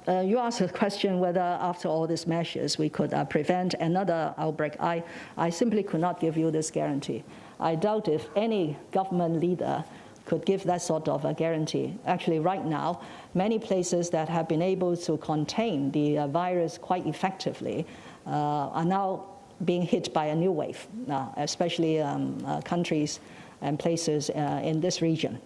you asked a question whether after all these measures we could prevent another outbreak. I simply could not give you this guarantee. I doubt if any government leader could give that sort of a guarantee. Actually, right now, many places that have been able to contain the virus quite effectively are now being hit by a new wave, especially countries and places in this region.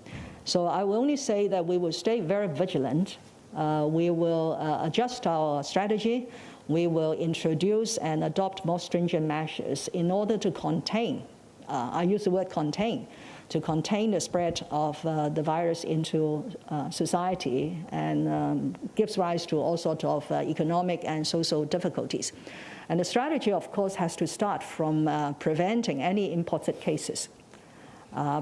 So I will only say that we will stay very vigilant. We will adjust our strategy. We will introduce and adopt more stringent measures in order to contain, I use the word contain, to contain the spread of the virus into society and gives rise to all sorts of economic and social difficulties. And the strategy, of course, has to start from preventing any imported cases.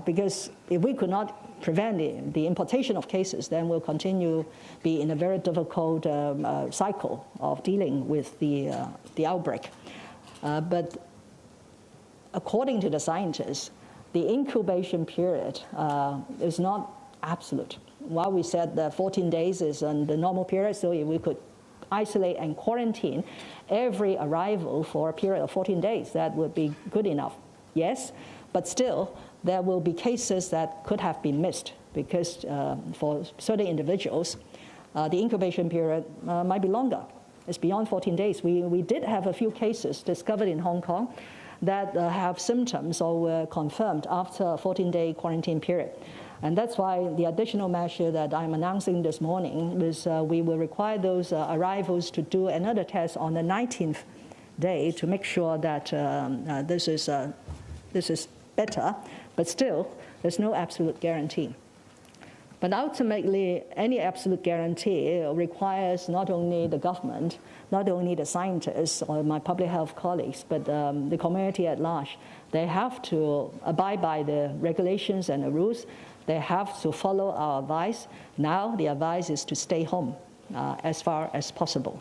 Because if we could not prevent the importation of cases, then we'll continue be in a very difficult cycle of dealing with the outbreak. But according to the scientists, the incubation period is not absolute. While we said that 14 days is the normal period, so if we could isolate and quarantine every arrival for a period of 14 days, that would be good enough. Yes, but still, there will be cases that could have been missed because for certain individuals, the incubation period might be longer. It's beyond 14 days. We did have a few cases discovered in Hong Kong that have symptoms or were confirmed after a 14-day quarantine period. And that's why the additional measure that I'm announcing this morning is we will require those arrivals to do another test on the 19th day to make sure that this is better, but still, there's no absolute guarantee. But ultimately, any absolute guarantee requires not only the government, not only the scientists or my public health colleagues, but the community at large. They have to abide by the regulations and the rules. They have to follow our advice. Now, the advice is to stay home as far as possible.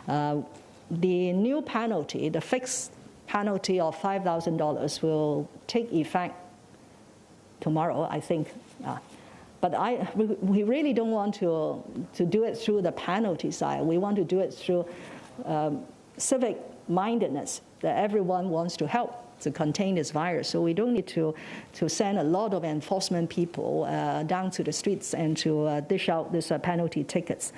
The new penalty, the fixed penalty of $5,000 will take effect tomorrow, I think. But we really don't want to do it through the penalty side. We want to do it through civic mindedness, that everyone wants to help to contain this virus. So we don't need to send a lot of enforcement people down to the streets and to dish out these penalty tickets.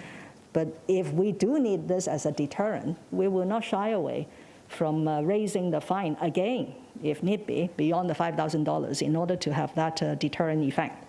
But if we do need this as a deterrent, we will not shy away from raising the fine again, if need be, beyond the $5,000 in order to have that deterrent effect.